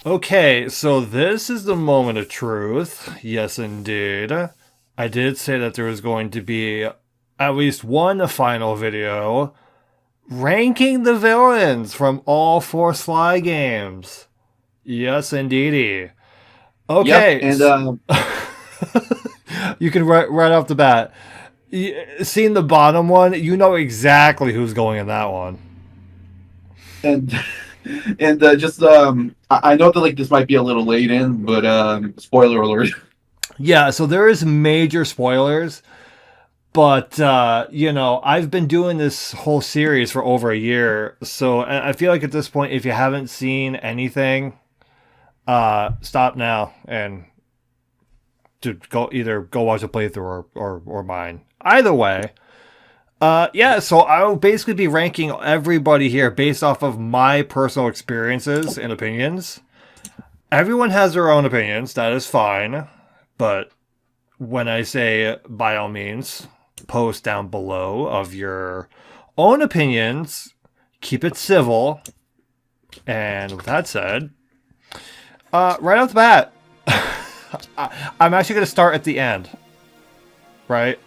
Okay, so this is the moment of truth. Yes, indeed. I did say that there was going to be at least one final video ranking the villains from all four Sly games. Yes, indeedy. Yep, Okay, and you can right off the bat. Seeing the bottom one, you know exactly who's going in that one. and and just I know that like this might be a little late in, but spoiler alert. Yeah, so there is major spoilers, but I've been doing this whole series for over a year, so I feel like at this point, if you haven't seen anything, stop now and to go watch a playthrough or mine. Either way, yeah. So I'll basically be ranking everybody here based off of my personal experiences and opinions. Everyone has their own opinions. That is fine, but when I say by all means, post down below of your own opinions. Keep it civil. And with that said, right off the bat, I'm actually going to start at the end. Right?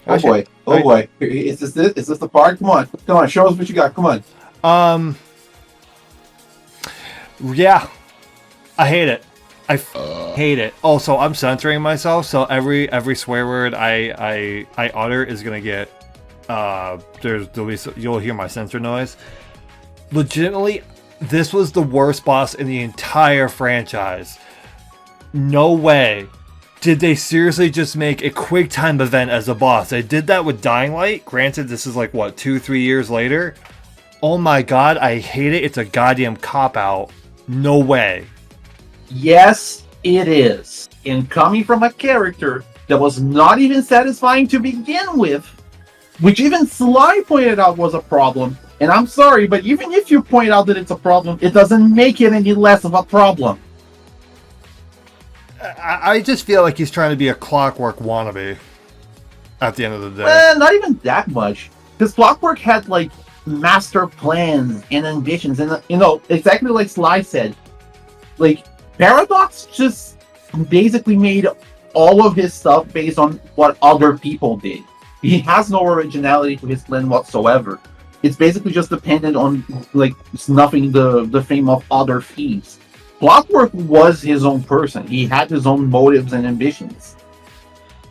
Oh boy, oh boy. Is this the part? Come on, show us what you got. Come on. Yeah, I hate it. I hate it. Also, I'm censoring myself, so every swear word I utter is gonna get you'll hear my censor noise. Legitimately, this was the worst boss in the entire franchise. No way did they seriously just make a quick time event as a boss. They did that with Dying Light. Granted, this is like what 2-3 years later. Oh my god, I hate it. It's a goddamn cop out. No way. Yes, it is. And coming from a character that was not even satisfying to begin with, which even Sly pointed out was a problem. And I'm sorry, but even if you point out that it's a problem, it doesn't make it any less of a problem. I just feel like he's trying to be a Clockwork wannabe at the end of the day. Not even that much. Because Clockwork had, like, master plans and ambitions. And, exactly like Sly said, like, Paradox just basically made all of his stuff based on what other people did. He has no originality to his plan whatsoever. It's basically just dependent on, like, snuffing the fame of other thieves. Clockwork was his own person. He had his own motives and ambitions.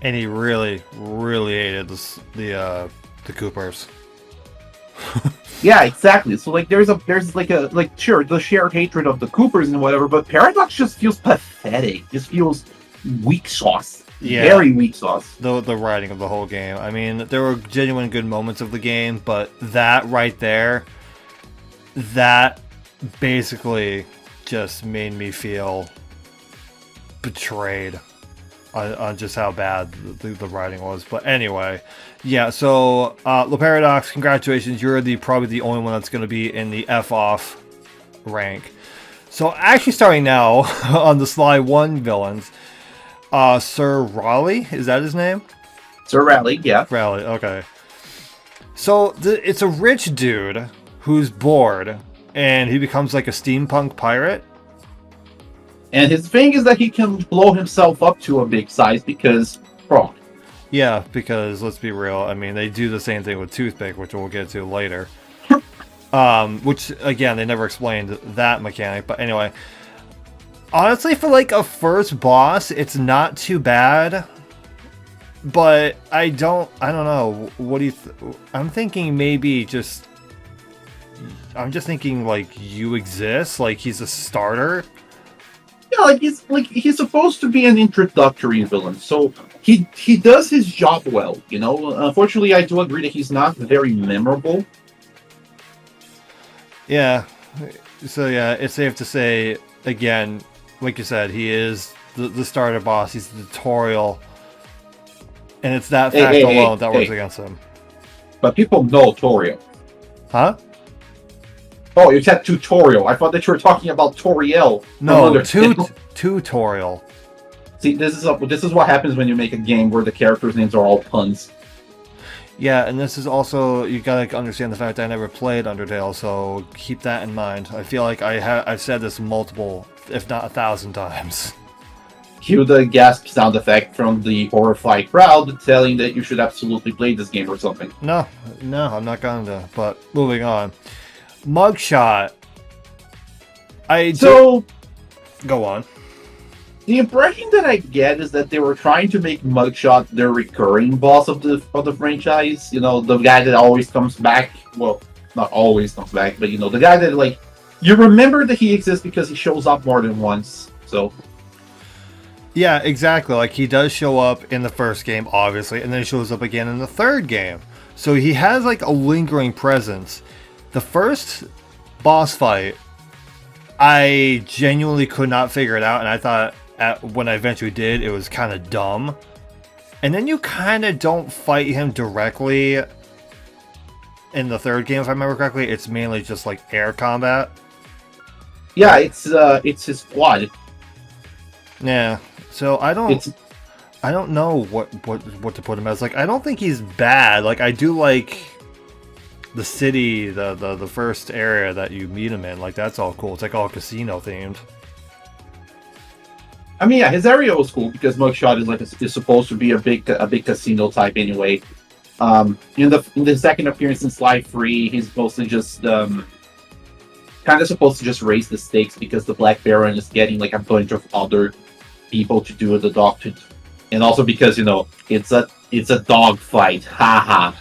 And he really, really hated the Coopers. Yeah, exactly. So like there's sure the shared hatred of the Coopers and whatever, but Paradox just feels pathetic. Just feels weak sauce. Yeah. Very weak sauce. The writing of the whole game. I mean, there were genuine good moments of the game, but that right there, that basically just made me feel betrayed on just how bad the writing was. But anyway, yeah, so Le Paradox, congratulations. You're probably the only one that's going to be in the F off rank. So actually starting now on the Sly 1 villains, Sir Raleigh, is that his name? Sir Raleigh, yeah. Raleigh, okay. So it's a rich dude who's bored, and he becomes like a steampunk pirate. And his thing is that he can blow himself up to a big size because fraud. Yeah, because let's be real. I mean, they do the same thing with Toothpick, which we'll get to later. Which, again, they never explained that mechanic. But anyway, honestly, for like a first boss, it's not too bad. But I don't know. What do you? I'm thinking maybe just. I'm just thinking like you exist, like he's a starter. Yeah, he's supposed to be an introductory villain, so he does his job well. Unfortunately, I do agree that he's not very memorable. Yeah, so yeah, it's safe to say again, like you said, he is the starter boss. He's the tutorial, and it's that fact alone that works against him. But people know tutorial, huh? Oh, you said tutorial. I thought that you were talking about Toriel. No, tutorial. See, this is what happens when you make a game where the characters' names are all puns. Yeah, and this is also, you gotta understand the fact that I never played Undertale, so keep that in mind. I feel like I've said this multiple, if not 1,000 times. Cue the gasp sound effect from the horrified crowd telling that you should absolutely play this game or something. No, I'm not going to. But moving on, Mugshot. So Go on. the impression that I get is that they were trying to make Mugshot the recurring boss of the franchise. You know, the guy that always comes back. Well, not always comes back, but you know, the guy that like you remember that he exists because he shows up more than once. So Yeah, exactly. Like, he does show up in the first game, obviously, and then he shows up again in the third game. So he has, like, a lingering presence. The first boss fight, I genuinely could not figure it out, and I thought when I eventually did, it was kind of dumb. And then you kind of don't fight him directly in the third game, if I remember correctly. It's mainly just, like, air combat. yeah, it's his squad. Yeah. So I don't know what to put him as. Like, I don't think he's bad. Like, I do like the city, the first area that you meet him in. Like, that's all cool. It's like all casino themed. I mean, yeah, his area was cool because Mugshot is like is supposed to be a big casino type anyway. In the second appearance in Sly Free, he's mostly just kind of supposed to just raise the stakes because the Black Baron is getting like a bunch of other people to do the dog to, and also because you know it's a dog fight. Haha.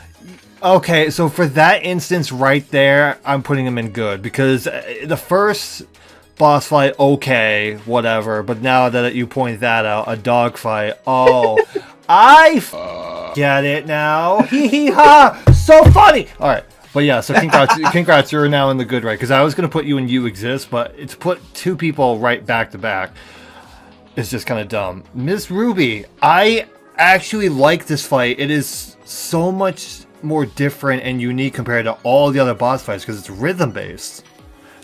Okay, so for that instance right there, I'm putting him in good because the first boss fight, okay, whatever. But now that you point that out, a dog fight, oh, get it now. Hee hee ha, so funny. All right. But yeah, so congrats, you're now in the good, right? Because I was going to put you in You Exist, but to put two people right back to back is just kind of dumb. Miss Ruby, I actually like this fight. It is so much more different and unique compared to all the other boss fights because it's rhythm based.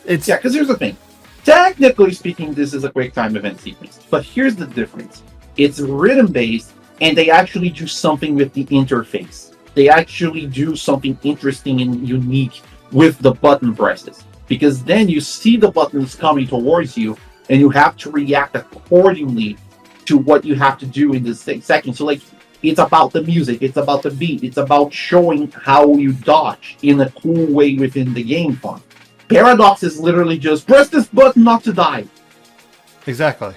Yeah, because here's the thing. Technically speaking, this is a quick time event sequence, but here's the difference. It's rhythm based, and they actually do something with the interface. They actually do something interesting and unique with the button presses, because then you see the buttons coming towards you, and you have to react accordingly to what you have to do in this section. So, like, it's about the music, it's about the beat, it's about showing how you dodge in a cool way within the game font. Paradox is literally just press this button not to die. Exactly.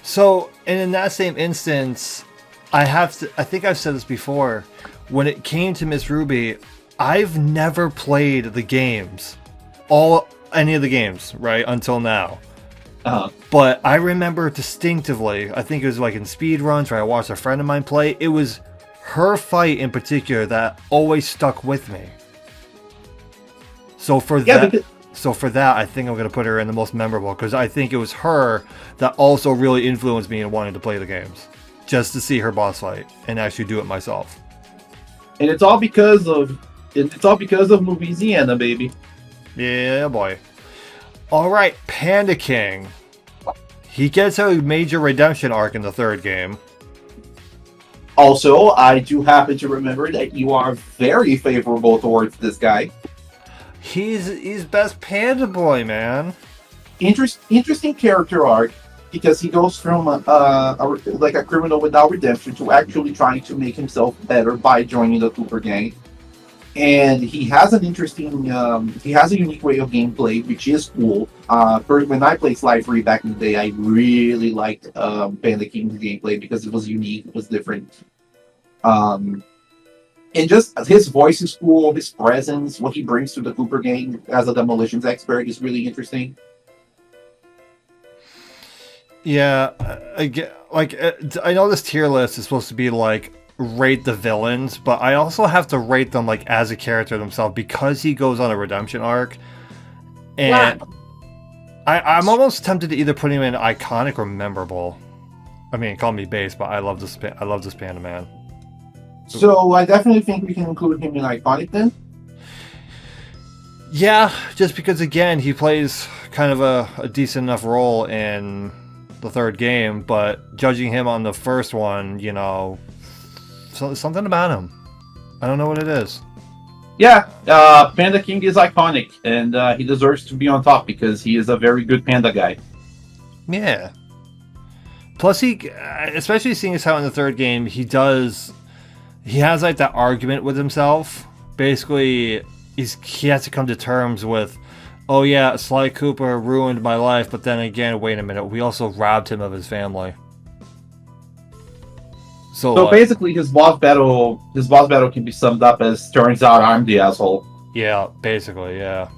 So, and in that same instance, I think I've said this before, when it came to Miss Ruby, I've never played the games. Any of the games, right, until now. But I remember distinctively, I think it was like in speedruns where I watched a friend of mine play, it was her fight in particular that always stuck with me. So for that, I think I'm going to put her in the most memorable because I think it was her that also really influenced me in wanting to play the games. Just to see her boss fight and actually do it myself. And it's all because of Louisiana, baby. Yeah, boy. All right, Panda King. He gets a major redemption arc in the third game. Also, I do happen to remember that you are very favorable towards this guy. He's best panda boy, man. Interesting character arc because he goes from like a criminal without redemption to actually trying to make himself better by joining the Cooper gang. And he has an interesting, he has a unique way of gameplay, which is cool. When I played Sly Free back in the day, I really liked Panda King's gameplay because it was unique, it was different. And just his voice is cool, his presence, what he brings to the Cooper gang as a demolitions expert is really interesting. Yeah, I know this tier list is supposed to be like rate the villains, but I also have to rate them like as a character themselves because he goes on a redemption arc. And I'm almost tempted to either put him in iconic or memorable. I mean, call me base, but I love this Panda Man. So I definitely think we can include him in iconic then. Yeah, just because again he plays kind of a decent enough role in the third game, but judging him on the first one, you know, something about him. I don't know what it is. Yeah, Panda King is iconic, and he deserves to be on top because he is a very good panda guy. Yeah. Plus, especially seeing as how in the third game, he has like that argument with himself. Basically, he has to come to terms with, oh yeah, Sly Cooper ruined my life, but then again, wait a minute, we also robbed him of his family. So basically, his boss battle can be summed up as "Turns out I'm the asshole." Yeah, basically, yeah.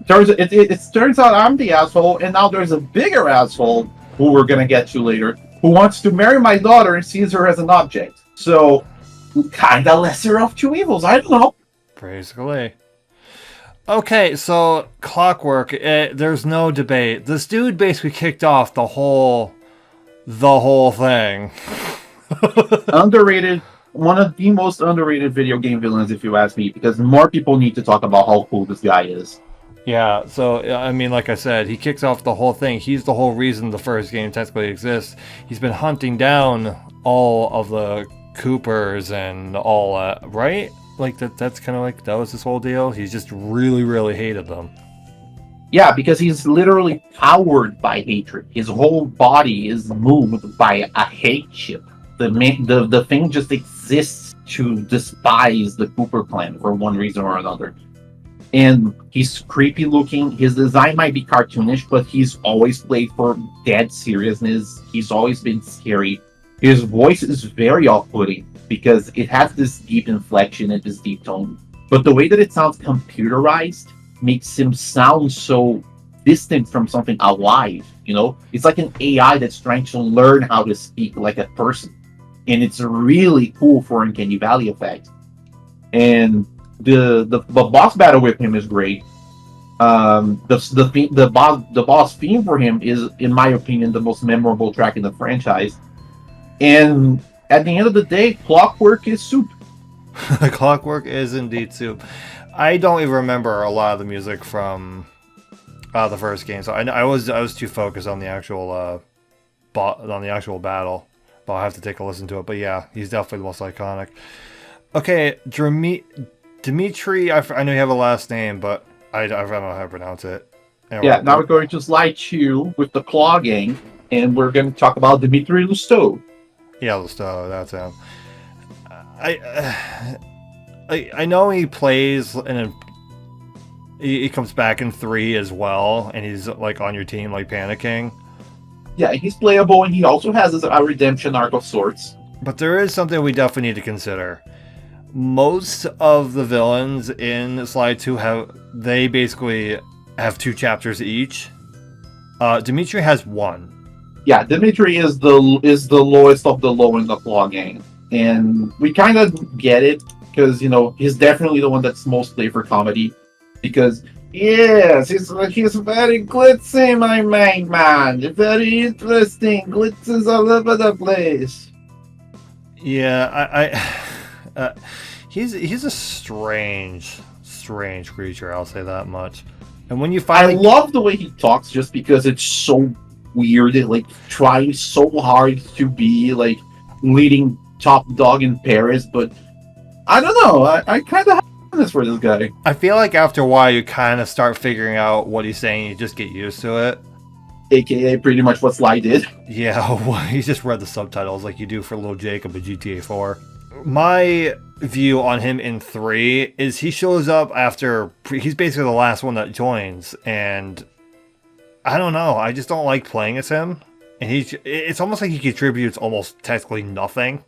Turns out I'm the asshole, and now there's a bigger asshole who we're gonna get to later, who wants to marry my daughter and sees her as an object. So, kinda lesser of two evils. I don't know. Basically. Okay, so Clockwork. There's no debate. This dude basically kicked off the whole thing. Underrated. One of the most underrated video game villains, if you ask me, because more people need to talk about how cool this guy is. Yeah, so, I mean, like I said, he kicks off the whole thing. He's the whole reason the first game technically exists. He's been hunting down all of the Coopers and all that, right? Like, that's kind of like, that was his whole deal? He's just really, really hated them. Yeah, because he's literally powered by hatred. His whole body is moved by a hate chip. The thing just exists to despise the Cooper clan for one reason or another. And he's creepy looking. His design might be cartoonish, but he's always played for dead seriousness. He's always been scary. His voice is very off-putting because it has this deep inflection and this deep tone. But the way that it sounds computerized makes him sound so distant from something alive, you know? It's like an AI that's trying to learn how to speak like a person. And it's really cool for Uncanny Valley effect. And the boss battle with him is great. The boss theme for him is, in my opinion, the most memorable track in the franchise. And at the end of the day, Clockwork is soup. Clockwork is indeed soup. I don't even remember a lot of the music from the first game, so I was too focused on the actual battle. But I'll have to take a listen to it. But yeah, he's definitely the most iconic. Okay, Dimitri, I know you have a last name, but I don't know how to pronounce it. Anyway, yeah, now we're going to slide you with the Claw Gang, and we're going to talk about Dimitri Lusto. Yeah, Lusto, that's him. I know he plays he comes back in 3 as well, and he's like on your team, like panicking. Yeah, he's playable, and he also has a redemption arc of sorts. But there is something we definitely need to consider. Most of the villains in Sly 2 basically have 2 chapters each. Dimitri has 1. Yeah, Dimitri is the lowest of the low in the Claw Gang, and we kind of get it because he's definitely the one that's most played for comedy. Because yes, he's very glitzy, my main man. Very interesting, glitzes all over the place. Yeah, he's a strange creature. I'll say that much. And when you finally, I love the way he talks, just because it's so weird. Like trying so hard to be like leading top dog in Paris, but I don't know. I kind of have this for this guy. I feel like after a while you kind of start figuring out what he's saying. You just get used to it. AKA pretty much what Sly did. Yeah, well, he just read the subtitles like you do for Little Jacob in GTA 4. My view on him in 3 is he shows up after he's basically the last one that joins, and I don't know, I just don't like playing as him, and it's almost like he contributes almost technically nothing.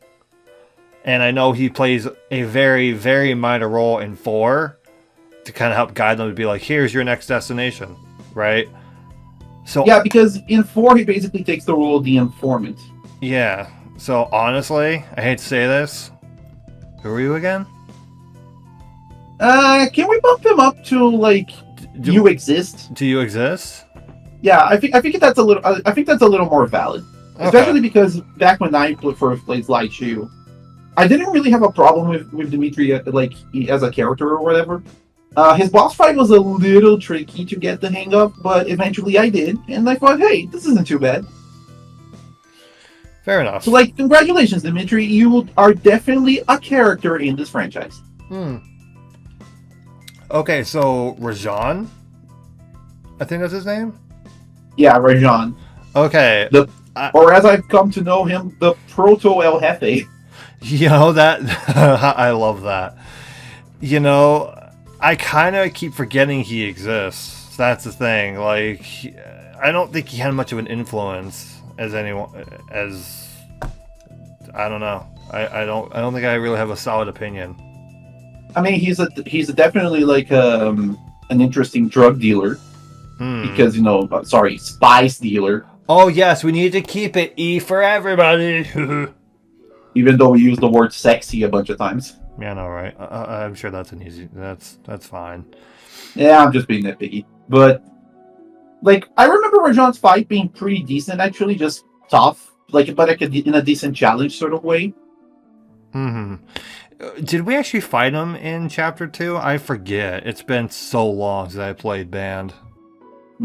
And I know he plays a very, very minor role in 4 to kind of help guide them to be like, here's your next destination, right? So yeah, because in 4 he basically takes the role of the informant. Yeah, so honestly, I hate to say this. Who are you again? Can we bump him up to like you exist? Do you exist? Yeah, I think that's a little. I think that's a little more valid, especially because back when I first played Sly 2, I didn't really have a problem with Dimitri like as a character or whatever. His boss fight was a little tricky to get the hang of, but eventually I did, and I thought, hey, this isn't too bad. Fair enough. So, like, congratulations, Dimitri. You are definitely a character in this franchise. Hmm. Okay, so Rajan, I think that's his name. Yeah, Rajan. Okay, The or as I've come to know him, the Proto El Jefe. you know that I love that. You know, I kind of keep forgetting he exists. That's the thing. Like, I don't think he had much of an influence as anyone as I don't know. I don't think I really have a solid opinion. I mean, he's definitely like an interesting drug dealer because sorry, spice dealer. Oh yes, we need to keep it E for everybody. Even though we use the word sexy a bunch of times. Yeah, I know, right? I'm sure that's an easy. That's fine. Yeah, I'm just being nitpicky. But like, I remember Rajan's fight being pretty decent, actually, just tough, like, but like in a decent challenge sort of way. Hmm. Did we actually fight him in chapter 2? I forget. It's been so long since I played Band.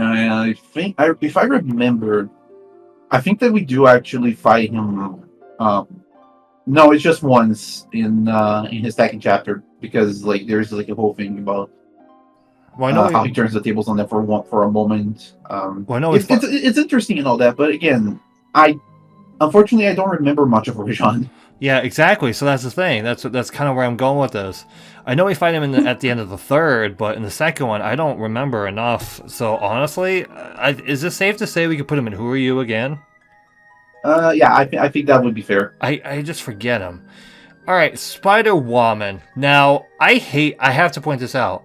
I think, if I remember, I think that we do actually fight him. No, it's just once in his second chapter because like there's like a whole thing about Well, I know how he turns the tables on them for a moment. well, I know it's interesting and all that, but again, unfortunately I don't remember much of Rajan. Yeah, exactly. So that's the thing. That's kind of where I'm going with this. I know we fight him at the end of the third, but in the second one, I don't remember enough. So honestly, is it safe to say we could put him in Who Are You again? Yeah, I think that would be fair. I just forget him. All right, Spider Woman. Now, I have to point this out.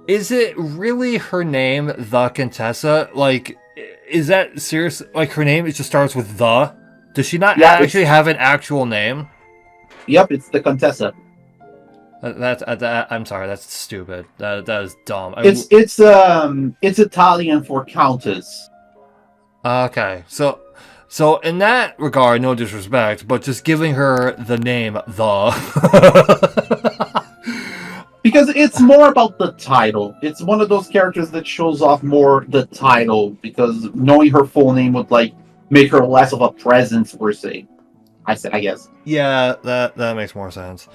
Is it really her name, the Contessa? Like, is that serious? Like, her name, it just starts with the? Does she not actually have an actual name? Yep, it's the Contessa. I'm sorry, that's stupid. That is dumb. It's Italian for countess. Okay, so in that regard, no disrespect, but just giving her the name the because it's more about the title. It's one of those characters that shows off more the title because knowing her full name would like make her less of a presence per se. I guess. Yeah, that makes more sense.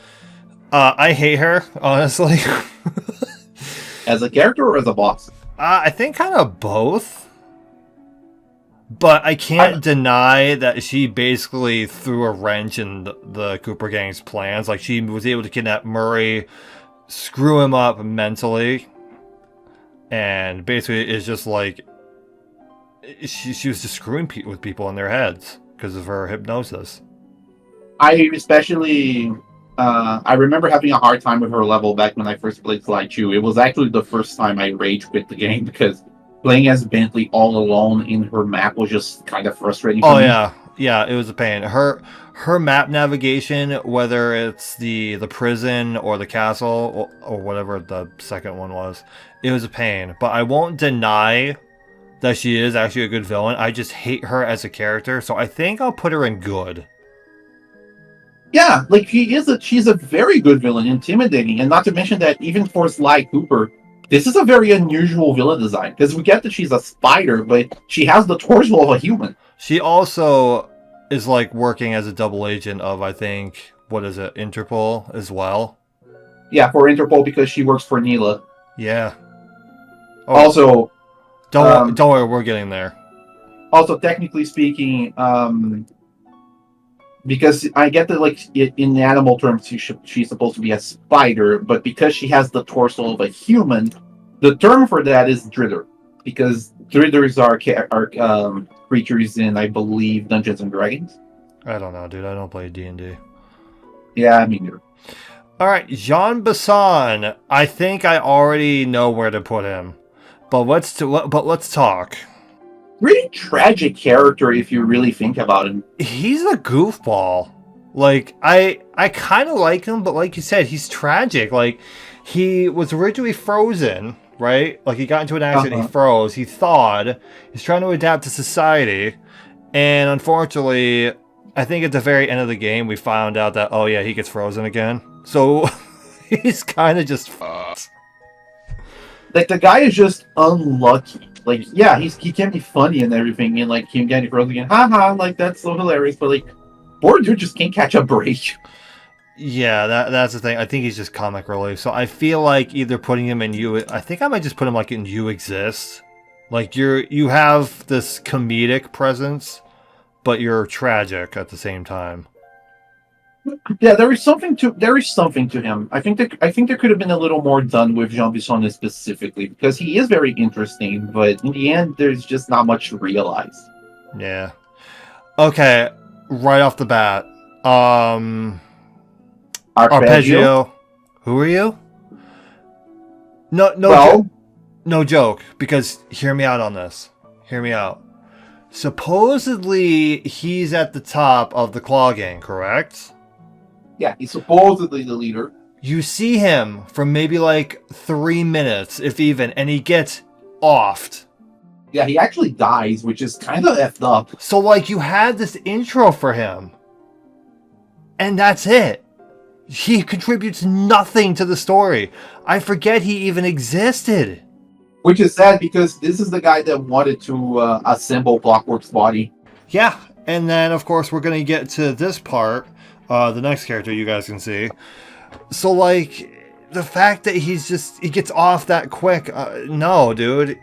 I hate her, honestly. As a character or as a boss? I think kind of both. But I can't deny that she basically threw a wrench in the Cooper Gang's plans. Like, she was able to kidnap Murray, screw him up mentally, and basically it's just like she was just screwing with people in their heads because of her hypnosis. I remember having a hard time with her level back when I first played Sly 2. It was actually the first time I rage quit the game because playing as Bentley all alone in her map was just kind of frustrating for me. Yeah, it was a pain. Her map navigation, whether it's the prison or the castle or whatever the second one was, it was a pain. But I won't deny that she is actually a good villain. I just hate her as a character, so I think I'll put her in good. Yeah, like she's a very good villain, intimidating, and not to mention that even for Sly Cooper, this is a very unusual villain design because we get that she's a spider, but she has the torso of a human. She also is like working as a double agent of, I think, what is it, Interpol as well? Yeah, for Interpol because she works for Neela. Yeah. Oh, also, don't worry, we're getting there. Also, technically speaking, because I get that, like, in animal terms, she's supposed to be a spider, but because she has the torso of a human, the term for that is Drither. Because Drithers are creatures in, I believe, Dungeons and Dragons. I don't know, dude. I don't play D&D. Yeah, me neither. All right, Jean Bassan. I think I already know where to put him, but let's talk. Really tragic character if you really think about him. He's a goofball. Like, I kind of like him, but like you said, he's tragic. Like, he was originally frozen, right? Like, he got into an accident, He froze, he thawed, he's trying to adapt to society, and unfortunately, I think at the very end of the game, we found out that, oh yeah, he gets frozen again. So, he's kind of just fucked. Like, the guy is just unlucky. Like, yeah, he can be funny and everything, and like him getting frozen again, haha, like that's so hilarious. But like, poor dude just can't catch a break. Yeah, that's the thing. I think he's just comic relief. So I feel like either putting him in You, I think I might just put him like in You Exist. Like you have this comedic presence, but you're tragic at the same time. Yeah, there is something to him. I think there could have been a little more done with Jean Bisson specifically because he is very interesting, but in the end, there's just not much to realize. Yeah. Okay, right off the bat, Arpeggio. Who are you? Well, No joke. Because hear me out on this. Hear me out. Supposedly, he's at the top of the Claw Gang, correct? yeah, he's supposedly the leader. You see him for maybe like 3 minutes, if even, and he gets offed. Yeah, he actually dies, which is kind of effed up. So, like, you had this intro for him, and that's it. He contributes nothing to the story. I forget he even existed. Which is sad because this is the guy that wanted to assemble Clockwork's body. Yeah, and then, of course, we're going to get to this part, the next character you guys can see. So, like, the fact that he gets off that quick, no, dude.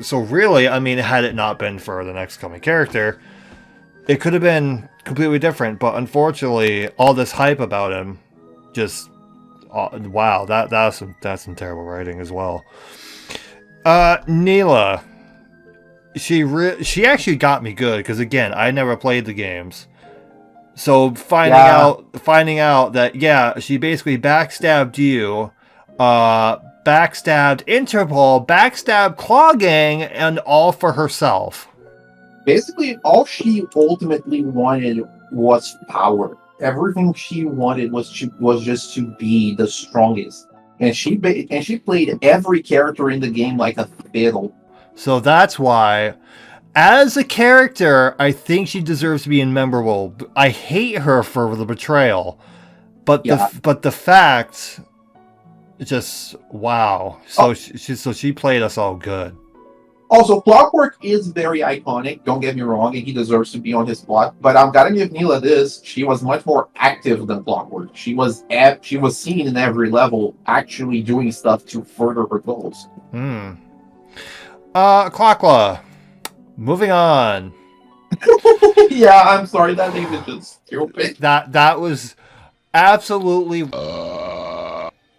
So really, I mean, had it not been for the next coming character, it could have been completely different. But unfortunately, all this hype about him, just wow, that's some terrible writing as well. Neela, she actually got me good because again, I never played the games, so finding out that she basically backstabbed you, backstabbed Interpol, backstabbed Claw Gang, and all for herself. Basically, all she ultimately wanted was power. Everything she wanted was just to be the strongest, and she played every character in the game like a fiddle. So that's why, as a character, I think she deserves to be memorable. I hate her for the betrayal, but the fact. Just wow. So she played us all good. Also, Clockwork is very iconic. Don't get me wrong, and he deserves to be on his plot. But I'm gotta give Neela this: she was much more active than Clockwork. She was seen in every level, actually doing stuff to further her goals. Clockla. Moving on. Yeah, I'm sorry. That name is just stupid. That was absolutely.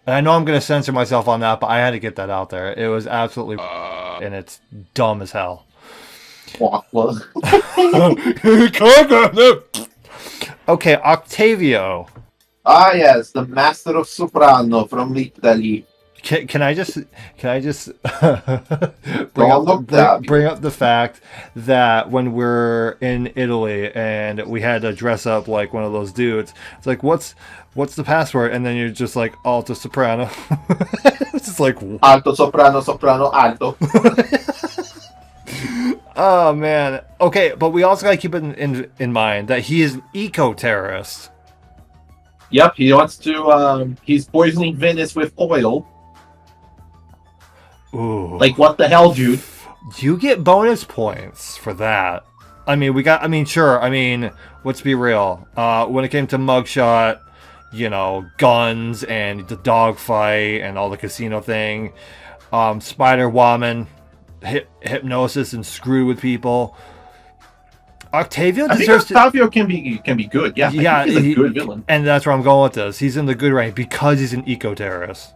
And I know I'm going to censor myself on that, but I had to get that out there. It was absolutely and it's dumb as hell. Okay, Octavio. Ah, yes, the master of soprano from Italy. Can I just bring up the fact that when we're in Italy and we had to dress up like one of those dudes, it's like what's the password? And then you're just like alto soprano. It's just like alto soprano soprano alto. Oh man. Okay, but we also gotta keep it in mind that he is an eco-terrorist. Yep, he wants to. He's poisoning Venice with oil. Ooh. Like, what the hell, dude? You get bonus points for that. Sure. Let's be real. When it came to mugshot, guns and the dogfight and all the casino thing, Spider-Woman, hypnosis and screw with people. Octavio deserves Octavio can be good. Yeah, he's a good villain. And that's where I'm going with this. He's in the good rank because he's an eco-terrorist.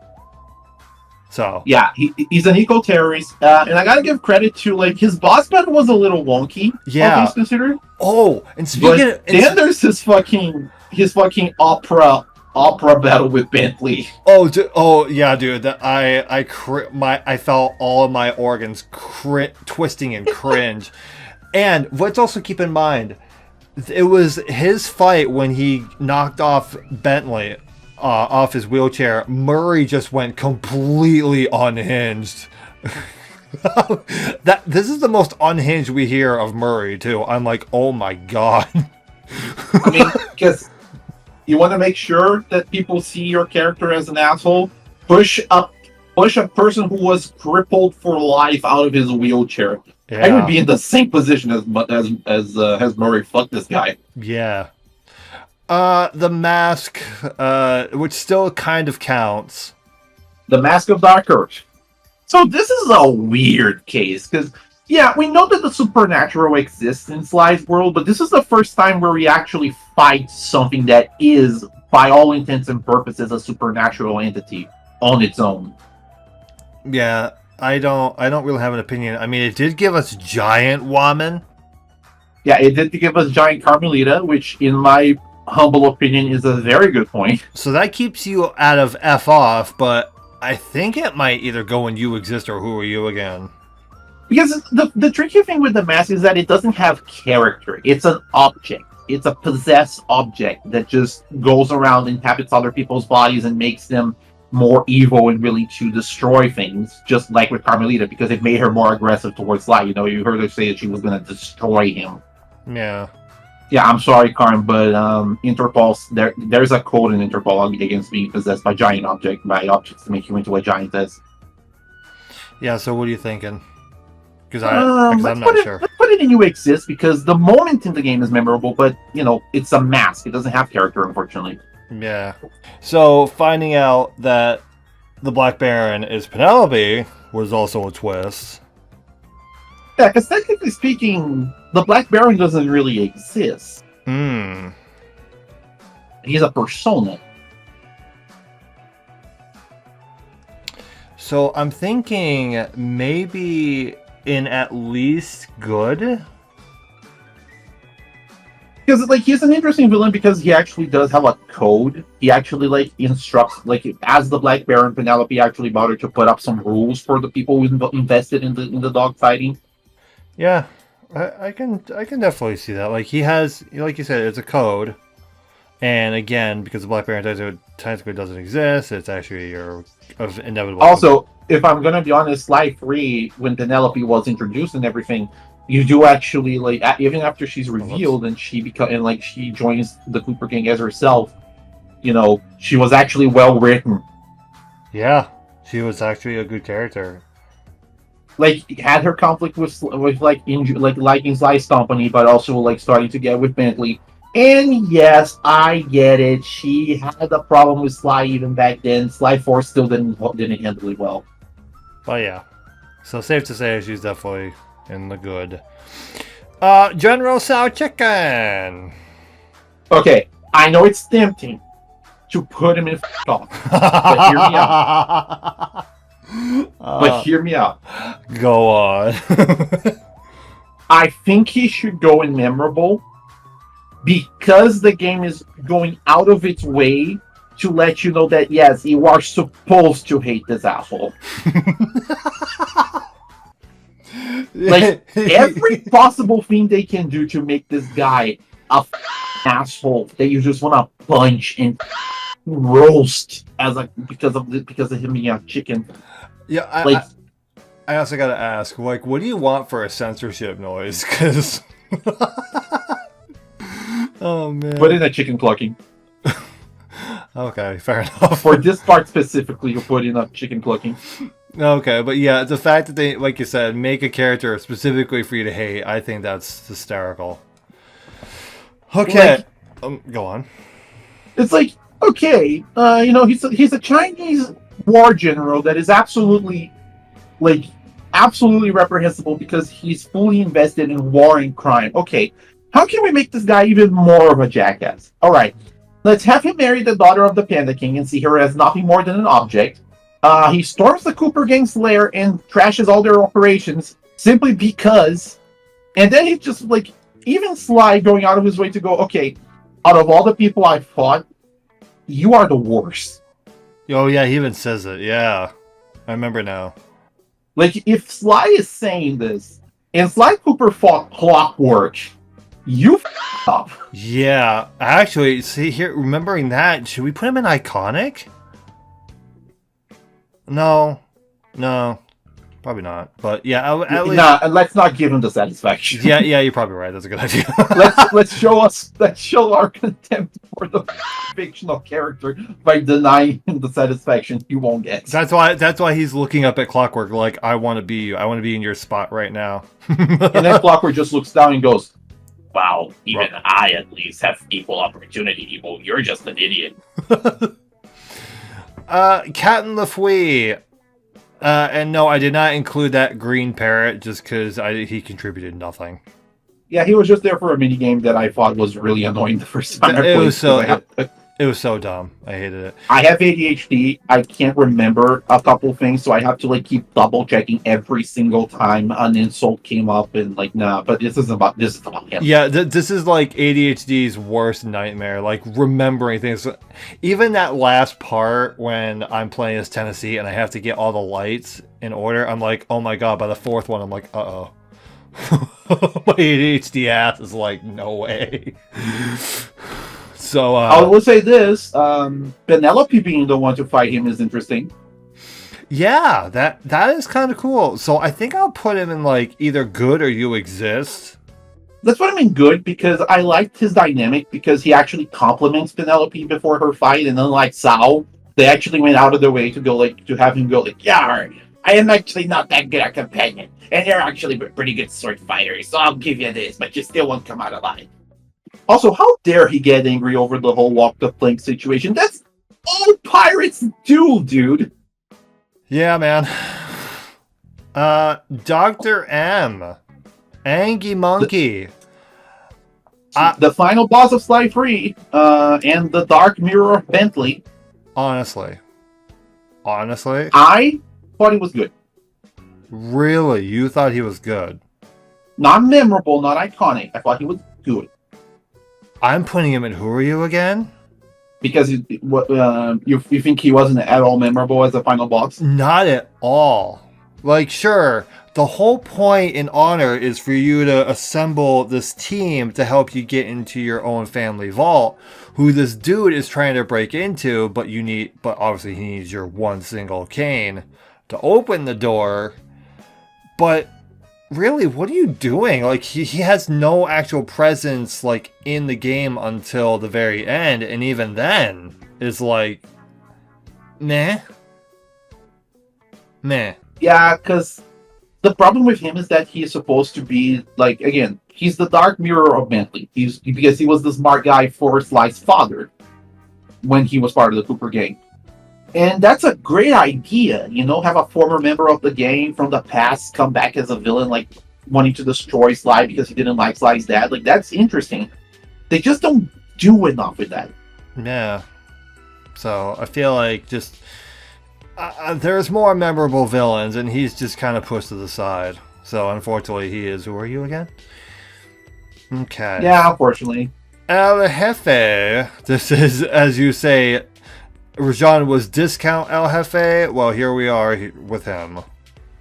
So yeah, he's an eco-terrorist, and I gotta give credit to his boss battle was a little wonky. Yeah, all things considered. Oh, and speaking, then there's his fucking opera battle with Bentley. Oh yeah, dude. I felt all of my organs twisting and cringe. And let's also keep in mind, it was his fight when he knocked off Bentley. Off his wheelchair. Murray just went completely unhinged. This is the most unhinged we hear of Murray too. I'm like, oh my god. Because you want to make sure that people see your character as an asshole. Push a person who was crippled for life out of his wheelchair. Yeah. I would be in the same position as Murray. Fuck this guy. Yeah. The mask, which still kind of counts. The Mask of Dark Earth. So this is a weird case, because, yeah, we know that the supernatural exists in Sly's world, but this is the first time where we actually fight something that is, by all intents and purposes, a supernatural entity on its own. Yeah, I don't really have an opinion. I mean, it did give us giant woman. Yeah, it did give us giant Carmelita, which, in my humble opinion, is a very good point. So that keeps you out of F off, but I think it might either go when you exist or who are you again. Because the tricky thing with the mask is that it doesn't have character. It's an object. It's a possessed object that just goes around, inhabits other people's bodies, and makes them more evil and really to destroy things, just like with Carmelita, because it made her more aggressive towards Sly. You know, you heard her say that she was going to destroy him. Yeah. Yeah, I'm sorry, Karn, but Interpol, there's a code in Interpol against being possessed by objects to make you into a giantess. Yeah, so what are you thinking? Because I'm not sure. Let's put it in you exist, because the moment in the game is memorable, but, you know, it's a mask. It doesn't have character, unfortunately. Yeah. So finding out that the Black Baron is Penelope was also a twist. Yeah, because technically speaking, the Black Baron doesn't really exist. He's a persona. So I'm thinking maybe in at least good. Because, like, he's an interesting villain because he actually does have a code. He actually, like, instructs, like, as the Black Baron, Penelope actually bothered to put up some rules for the people who invested in the dog fighting. Yeah, I can definitely see that. Like, he has, like you said, it's a code. And again, because the Black Baron technically doesn't exist, it's actually your inevitable. Also, if I'm gonna be honest, Sly 3, when Penelope was introduced and everything, you do actually, like, even after she's revealed and she joins the Cooper Gang as herself, you know, she was actually well written. Yeah, she was actually a good character. Like, had her conflict with liking Sly's company, but also, like, starting to get with Bentley. And yes, I get it. She had a problem with Sly even back then. Sly 4 still didn't handle it well. But yeah, so safe to say she's definitely in the good. General Sow Chicken. Okay, I know it's tempting to put him in off, but hear me out. But hear me out. Go on. I think he should go in memorable because the game is going out of its way to let you know that, yes, you are supposed to hate this asshole. Like, every possible thing they can do to make this guy a asshole that you just want to punch and roast because of him being a chicken. Yeah, I also gotta ask, like, what do you want for a censorship noise? Because oh man, put in a chicken clucking. Okay, fair enough. For this part specifically, you put in a chicken clucking. Okay, but yeah, the fact that they, like you said, make a character specifically for you to hate, I think that's hysterical. Okay, go on. It's like, okay, you know, he's a Chinese war general that is absolutely reprehensible because he's fully invested in war and crime. Okay, how can we make this guy even more of a jackass? All right, let's have him marry the daughter of the Panda King and see her as nothing more than an object. He storms the Cooper Gang's lair and trashes all their operations simply because. And then he's just like, even Sly going out of his way to go, okay, out of all the people I fought, you are the worst. Oh yeah, he even says it. Yeah, I remember now. Like, if Sly is saying this, and Sly Cooper fought Clockwork, you f***ed up. Yeah, actually, see here, remembering that, should we put him in Iconic? No, probably not. But yeah, at least... let's not give him the satisfaction. Yeah, you're probably right. That's a good idea. let's show our contempt for the fictional character by denying him the satisfaction he won't get. That's why he's looking up at Clockwork like, I want to be you. I want to be in your spot right now. And then Clockwork just looks down and goes, Wow, even I at least have equal opportunity. Well, you're just an idiot. Captain Lafouille. And no, I did not include that green parrot just because he contributed nothing. Yeah, he was just there for a mini game that I thought was really annoying the first time I played. It was so dumb. I hated it. I have ADHD. I can't remember a couple things, so I have to like keep double checking every single time an insult came up, and like, nah. But this is about him. Yeah, this is like ADHD's worst nightmare. Like remembering things. Even that last part when I'm playing as Tennessee and I have to get all the lights in order, I'm like, oh my god. By the fourth one, I'm like, uh oh. My ADHD ass is like, no way. So I will say this: Penelope being the one to fight him is interesting. Yeah, that is kind of cool. So I think I'll put him in like either good or you exist. That's what I mean, good, because I liked his dynamic because he actually compliments Penelope before her fight, and unlike Sao, they actually went out of their way to go like to have him go like, yeah, I am actually not that good a companion, and you're actually a pretty good sword fighter, so I'll give you this, but you still won't come out alive. Also, how dare he get angry over the whole walk the plank situation? That's all pirates do, dude. Yeah, man. Dr. M. Angie Monkey. The final boss of Sly 3, and the Dark Mirror of Bentley. Honestly. I thought he was good. Really? You thought he was good? Not memorable, not iconic. I thought he was good. I'm putting him in Who Are You again? Because you think he wasn't at all memorable as the final boss? Not at all. Like, sure, the whole point in Honor is for you to assemble this team to help you get into your own family vault, who this dude is trying to break into, but obviously he needs your one single cane to open the door. But really, what are you doing? Like, he has no actual presence, like, in the game until the very end, and even then is like, meh. Yeah, because the problem with him is that he is supposed to be, like, again, he's the Dark Mirror of Bentley. Because he was the smart guy for Sly's father when he was part of the Cooper gang. And that's a great idea, have a former member of the gang from the past come back as a villain, like wanting to destroy Sly because he didn't like Sly's dad. Like, that's interesting. They just don't do enough with that. Yeah. So I feel like just there's more memorable villains, and he's just kind of pushed to the side. So unfortunately, he is. Who are you again? Okay. Yeah, unfortunately. El Jefe. This is, as you say, Rajan was discount El Jefe. Well, here we are with him.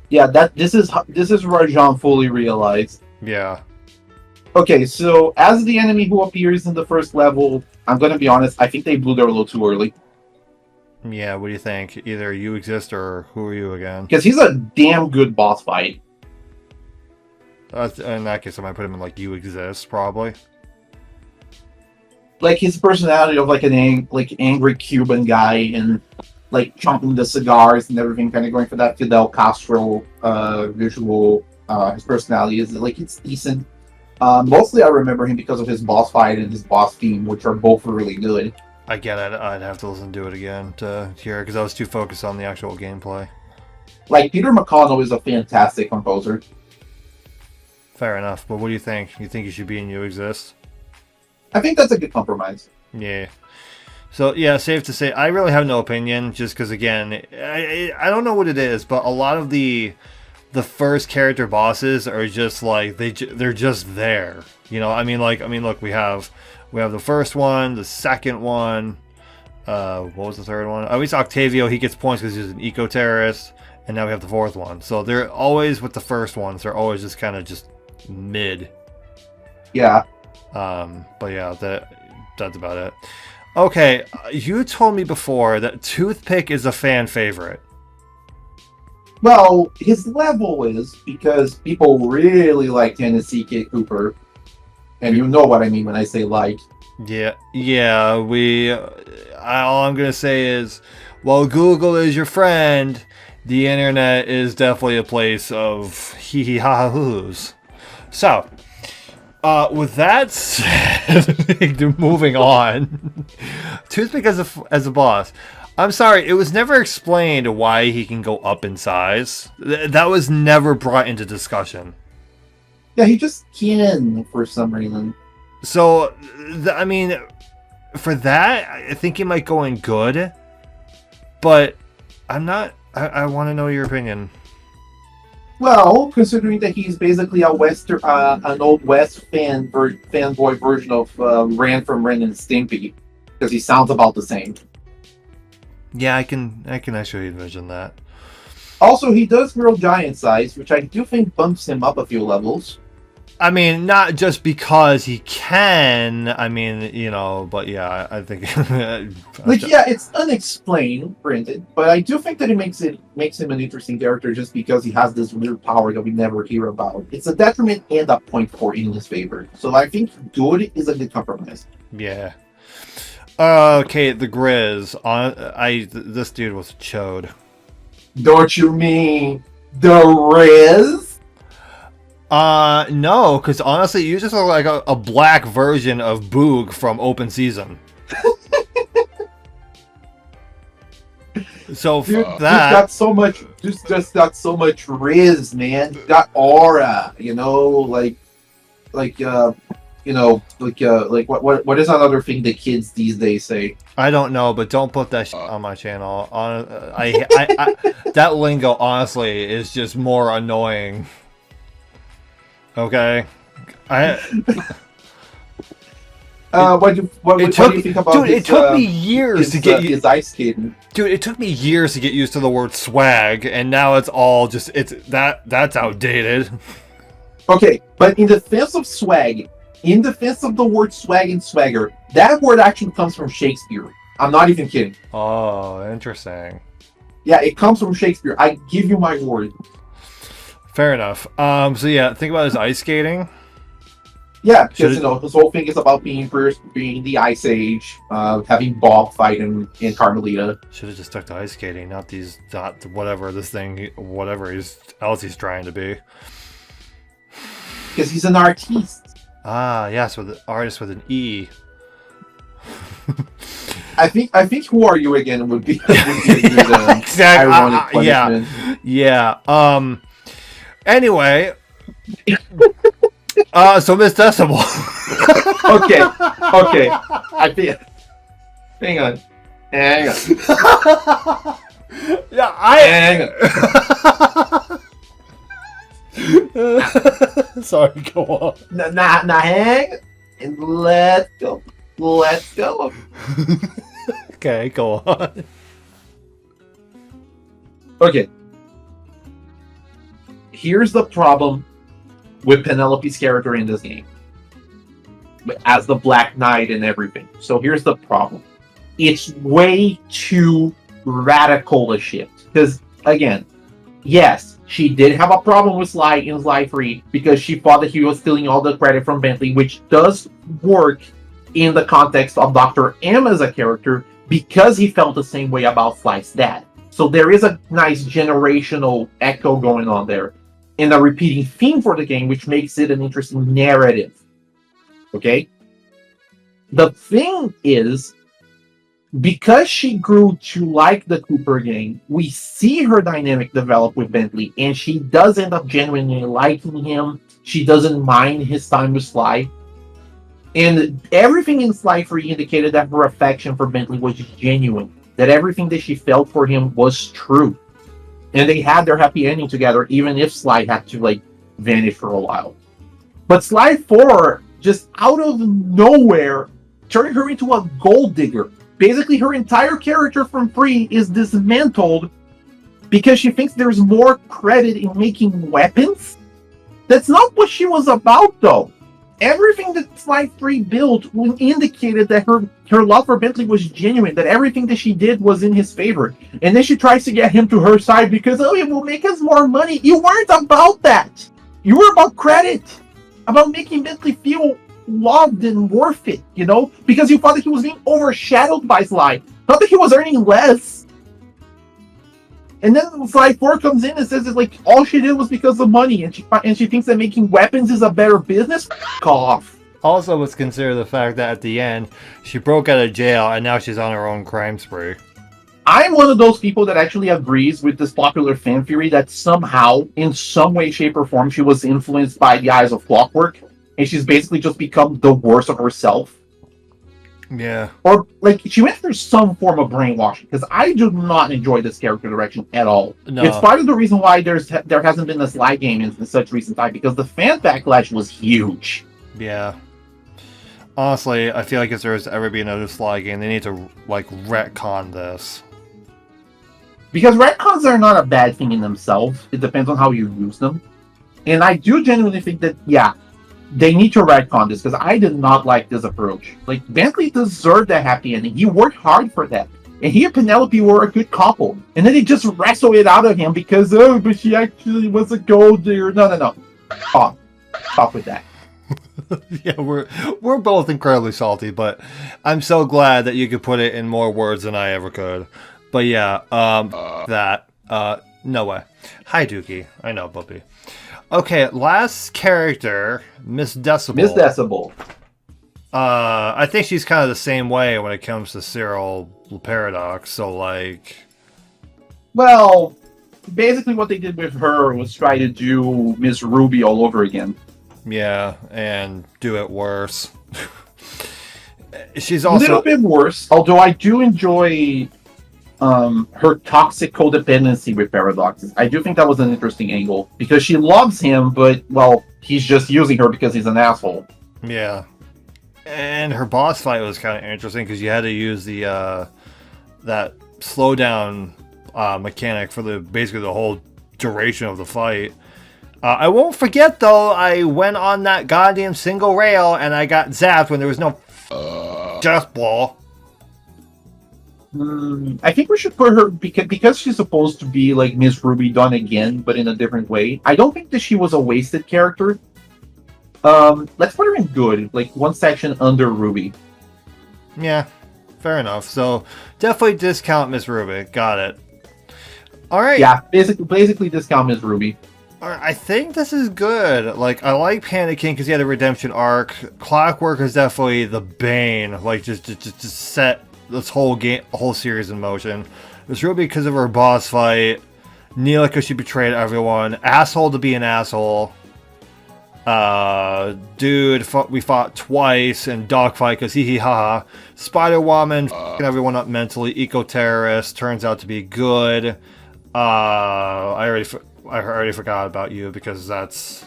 Yeah, this is Rajan fully realized. Yeah. Okay, so as the enemy who appears in the first level, I'm gonna be honest, I think they blew their load too early. Yeah, what do you think? Either you exist or Who Are You again? Because he's a damn good boss fight. In that case, I might put him in like you exist, probably. Like his personality of like an angry Cuban guy and like chomping the cigars and everything, kind of going for that Fidel Castro visual. His personality is like, it's decent. Mostly I remember him because of his boss fight and his boss theme, which are both really good. I get it. I'd have to listen to it again to hear it because I was too focused on the actual gameplay. Like, Peter McConnell is a fantastic composer. Fair enough. But what do you think? You think you should be in You Exist? I think that's a good compromise. Yeah. So, yeah, safe to say, I really have no opinion, just because, again, I don't know what it is, but a lot of the first character bosses are just like, they're just there. Look, we have the first one, the second one, what was the third one? At least Octavio, he gets points because he's an eco-terrorist, and now we have the fourth one. So they're always, with the first ones, they're always just kind of just mid. Yeah. But yeah, that's about it. Okay, you told me before that Toothpick is a fan favorite. Well, his level is because people really like Tennessee Kid Cooper. And you know what I mean when I say like. Yeah, all I'm going to say is, while Google is your friend, the internet is definitely a place of hee-hee-ha-ha-hoos. So, With that said, moving on. Toothpick as a boss. I'm sorry, it was never explained why he can go up in size. That was never brought into discussion. Yeah, he just can for some reason. So, I mean, for that, I think he might go in good. But I'm not. I want to know your opinion. Well, considering that he's basically a an old West fanboy version of Ran from Ren and Stimpy, because he sounds about the same. Yeah, I can actually envision that. Also, he does grow giant size, which I do think bumps him up a few levels. I mean, not just because he can. I mean, but yeah, I think. Yeah, it's unexplained, granted, but I do think that it makes him an interesting character just because he has this weird power that we never hear about. It's a detriment and a point for in his favor. So I think good is a good compromise. Yeah. Okay, the Grizz. This dude was chode. Don't you mean the Riz? No, because honestly, you just look like a black version of Boog from Open Season. So Dude, that got so much, just got so much Riz, man. Got aura, like what is that other thing the kids these days say? I don't know, but don't put that shit on my channel. I that lingo honestly is just more annoying. Okay, what do you think about? Dude, it took me years to get his ice skating. Dude, it took me years to get used to the word swag, and now it's all just that's outdated. Okay, but in defense of swag, in defense of the word swag and swagger, that word actually comes from Shakespeare. I'm not even kidding. Oh, interesting. Yeah, it comes from Shakespeare. I give you my word. Fair enough. So yeah, think about his ice skating. Yeah, because this whole thing is about being the Ice Age, having Bob fight in Carmelita. Should have just stuck to ice skating, not whatever else he's trying to be. Because he's an artiste. Ah, yes, with an artist with an E. I think who are you again would be a good, exactly. ironic punishment. Yeah. Anyway. So Miss Decibel. Okay. I feel. Hang on. Yeah, Hang on. Sorry, go on. Now hang and let's go. Let's go. Okay, go on. Okay. Here's the problem with Penelope's character in this game. As the Black Knight and everything. So here's the problem. It's way too radical a shift. Because, again, yes, she did have a problem with Sly in Sly 3 because she thought that he was stealing all the credit from Bentley, which does work in the context of Dr. M as a character because he felt the same way about Sly's dad. So there is a nice generational echo going on there and a repeating theme for the game, which makes it an interesting narrative. Okay? The thing is, because she grew to like the Cooper gang, we see her dynamic develop with Bentley, and she does end up genuinely liking him. She doesn't mind his time with Sly. And everything in Sly 3 indicated that her affection for Bentley was genuine, that everything that she felt for him was true. And they had their happy ending together, even if Sly had to, vanish for a while. But Sly 4, just out of nowhere, turned her into a gold digger. Basically, her entire character from 3 is dismantled because she thinks there's more credit in making weapons. That's not what she was about, though. Everything that Sly 3 built indicated that her love for Bentley was genuine, that everything that she did was in his favor. And then she tries to get him to her side because, it will make us more money. You weren't about that. You were about credit, about making Bentley feel loved and worth it, because you thought that he was being overshadowed by Sly, not that he was earning less. And then Fly 4 comes in and says that like all she did was because of money, and she thinks that making weapons is a better business. F- off. Also, let's consider the fact that at the end, she broke out of jail and now she's on her own crime spree. I'm one of those people that actually agrees with this popular fan theory that somehow, in some way, shape, or form, she was influenced by the eyes of Clockwork, and she's basically just become the worst of herself. Yeah. Or, like, she went through some form of brainwashing, because I do not enjoy this character direction at all. No. It's part of the reason why there hasn't been a Sly game in such recent time, because the fan backlash was huge. Yeah. Honestly, I feel like if there's ever be another Sly game, they need to, like, retcon this. Because retcons are not a bad thing in themselves. It depends on how you use them. And I do genuinely think that, yeah, they need to retcon this, because I did not like this approach. Like, Bentley deserved a happy ending. He worked hard for that. And he and Penelope were a good couple. And then they just wrestle it out of him because, oh, but she actually was a gold digger. No. Stop with that. Yeah, we're both incredibly salty, but I'm so glad that you could put it in more words than I ever could. But yeah, no way. Hi, Dookie. I know, Buppy. Okay, last character, Miss Decibel. Miss Decibel. I think she's kind of the same way when it comes to Serial Paradox, so like... Well, basically what they did with her was try to do Miss Ruby all over again. Yeah, and do it worse. She's A also... little bit worse, although I do enjoy her toxic codependency with Paradoxes. I do think that was an interesting angle, because she loves him, but, well, he's just using her because he's an asshole. Yeah. And her boss fight was kind of interesting, because you had to use the that slowdown mechanic for basically the whole duration of the fight. I won't forget, though, I went on that goddamn single rail and I got zapped when there was no just ball. I think we should put her, because she's supposed to be like Miss Ruby done again, but in a different way. I don't think that she was a wasted character. Let's put her in good, like one section under Ruby. Yeah, fair enough. So definitely discount Miss Ruby. Got it. All right. Yeah, basically discount Miss Ruby. All right, I think this is good. Like, I like Panda King because he had a redemption arc. Clockwork is definitely the bane. Like, just set this whole series in motion. Miss Ruby because of her boss fight. Neela because she betrayed everyone. Asshole to be an asshole. Dude, we fought twice, and Dogfight because hee hee ha ha. Spider-Woman f***ing everyone up mentally. Eco-terrorist turns out to be good. I already forgot about you because that's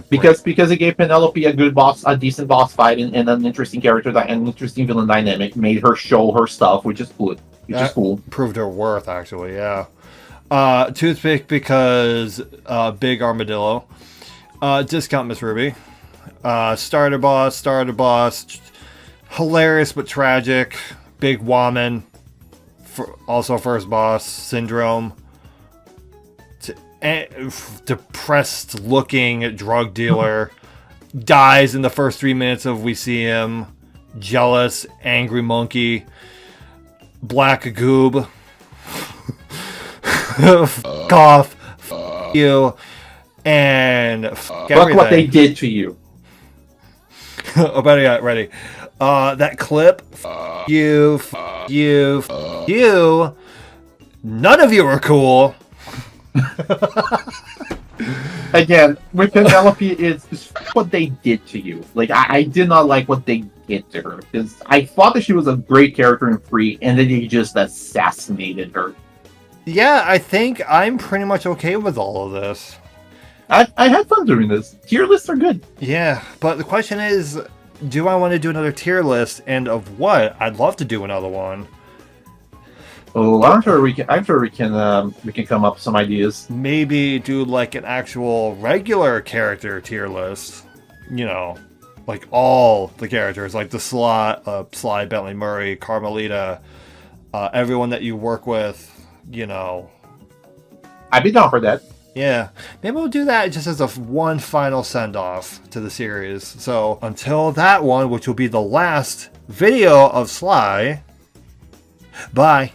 because it gave Penelope a decent boss fight and an interesting character and an interesting villain dynamic. Made her show her stuff, which is cool. Proved her worth, actually. Yeah. Toothpick because big armadillo. Discount Miss Ruby. Starter boss. Hilarious but tragic. Big woman. Also first boss. Syndrome. Depressed looking drug dealer. Dies in the first 3 minutes of we see him. Jealous. Angry monkey. Black goob. Cough. You. And fuck what they did to you. Oh, better yet, ready. That clip. You. None of you are cool. Again, with Penelope, it's what they did to you. Like, I did not like what they did to her. Because I thought that she was a great character in 3, and then they just assassinated her. Yeah, I think I'm pretty much okay with all of this. I had fun doing this. Tier lists are good. Yeah, but the question is, do I want to do another tier list, and of what? I'd love to do another one. Oh, I'm sure we can come up with some ideas. Maybe do like an actual regular character tier list. You know, like all the characters, like the Sly, Bentley Murray, Carmelita, everyone that you work with. You know, I'd be down for that. Yeah, maybe we'll do that just as one final send-off to the series. So until that one, which will be the last video of Sly, bye.